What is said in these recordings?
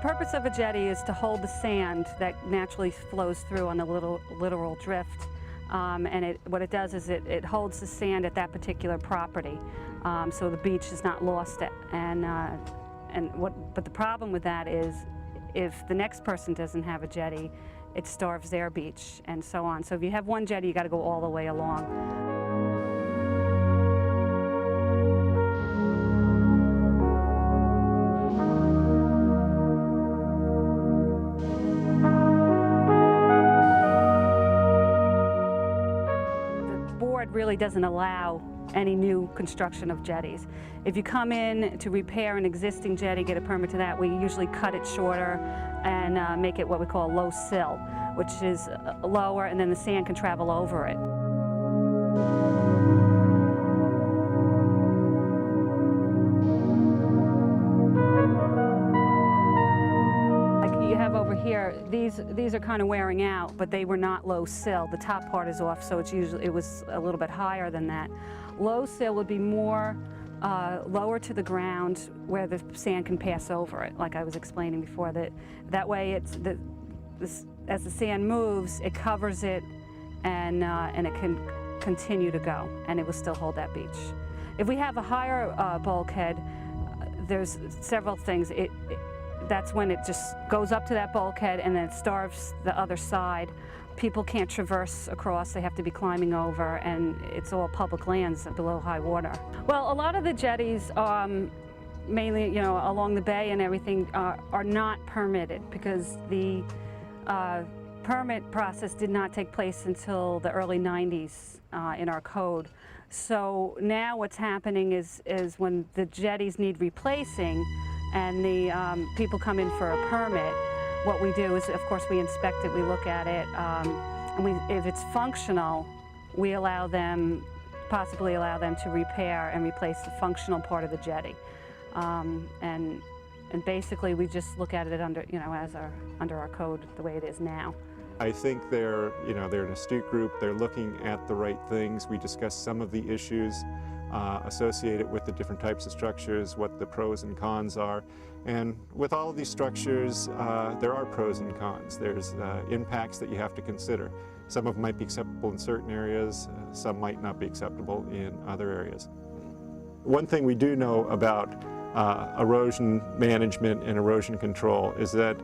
purpose of a jetty is to hold the sand that naturally flows through on the littoral drift. And what it does is it holds the sand at that particular property, so the beach is not lost. But the problem with that is if the next person doesn't have a jetty, it starves their beach and so on. So if you have one jetty, you got to go all the way along. Really doesn't allow any new construction of jetties. If you come in to repair an existing jetty, get a permit to that, we usually cut it shorter and make it what we call a low sill, which is lower, and then the sand can travel over it. Here, these are kind of wearing out, but they were not low sill. The top part is off, so it was a little bit higher than that. Low sill would be more lower to the ground where the sand can pass over it, like I was explaining before. That way, as the sand moves, it covers it, and it can continue to go, and it will still hold that beach. If we have a higher bulkhead, there's several things. That's when it just goes up to that bulkhead and then it starves the other side. People can't traverse across, they have to be climbing over, and it's all public lands below high water. Well, a lot of the jetties, mainly along the bay and everything, are not permitted because the permit process did not take place until the early 90s in our code. So now what's happening is when the jetties need replacing, and the people come in for a permit, what we do is, of course, we inspect it, we look at it, and if it's functional, we possibly allow them to repair and replace the functional part of the jetty. And basically, we just look at it under our code the way it is now. I think they're an astute group. They're looking at the right things. We discussed some of the issues associated with the different types of structures, what the pros and cons are. And with all of these structures, there are pros and cons. There's impacts that you have to consider. Some of them might be acceptable in certain areas, some might not be acceptable in other areas. One thing we do know about erosion management and erosion control is that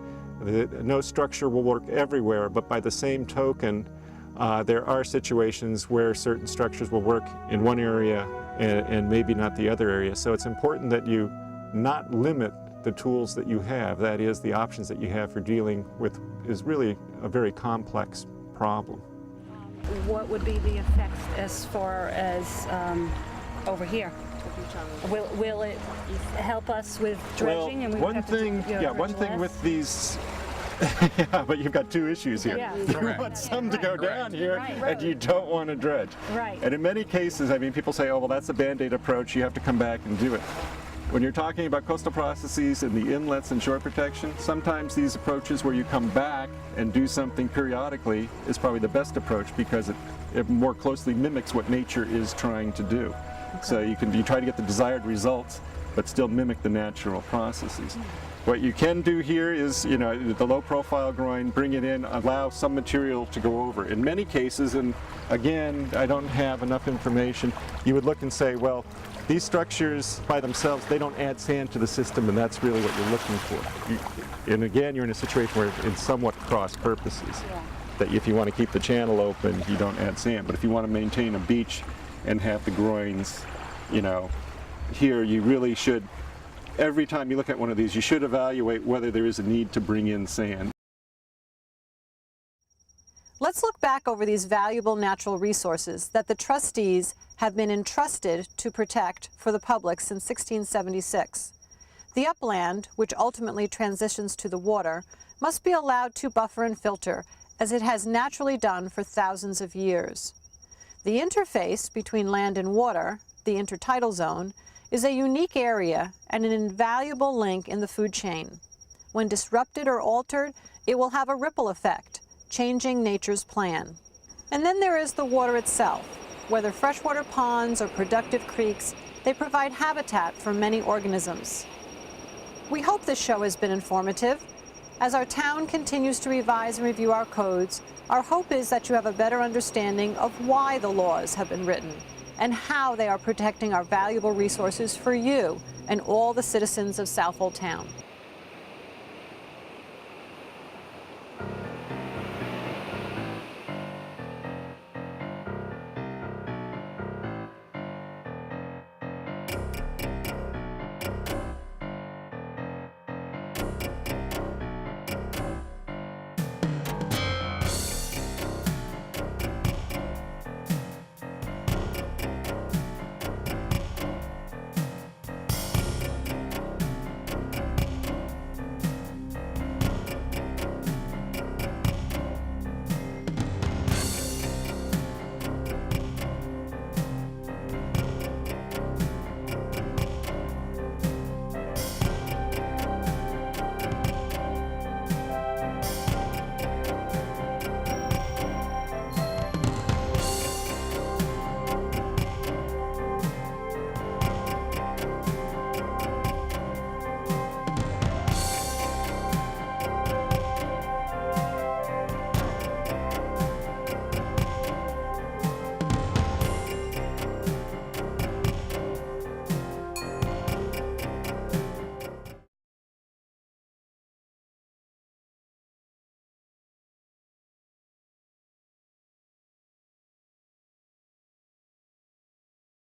no structure will work everywhere, but by the same token, there are situations where certain structures will work in one area and maybe not the other area. So it's important that you not limit the tools that you have, that is, the options that you have for dealing with is really a very complex problem. What would be the effects as far as over here? Will it help us with dredging? Well, and one thing with these, yeah, but you've got two issues here. Yeah. You want some to go down here, and you don't want to dredge. Right. And in many cases, I mean, people say, oh, well, that's a Band-Aid approach, you have to come back and do it. When you're talking about coastal processes and the inlets and shore protection, sometimes these approaches where you come back and do something periodically is probably the best approach because it more closely mimics what nature is trying to do. Okay. So you try to get the desired results, but still mimic the natural processes. What you can do here is, the low profile groin, bring it in, allow some material to go over. In many cases, and again, I don't have enough information, you would look and say, well, these structures by themselves, they don't add sand to the system, and that's really what you're looking for. And again, you're in a situation where it's somewhat cross purposes. Yeah. That if you want to keep the channel open, you don't add sand. But if you want to maintain a beach and have the groins, here you really should, every time you look at one of these, you should evaluate whether there is a need to bring in sand. Let's look back over these valuable natural resources that the trustees have been entrusted to protect for the public since 1676. The upland, which ultimately transitions to the water, must be allowed to buffer and filter, as it has naturally done for thousands of years. The interface between land and water, the intertidal zone, is a unique area and an invaluable link in the food chain. When disrupted or altered, it will have a ripple effect, changing nature's plan. And then there is the water itself. Whether freshwater ponds or productive creeks, they provide habitat for many organisms. We hope this show has been informative. As our town continues to revise and review our codes, our hope is that you have a better understanding of why the laws have been written and how they are protecting our valuable resources for you and all the citizens of Southold Town.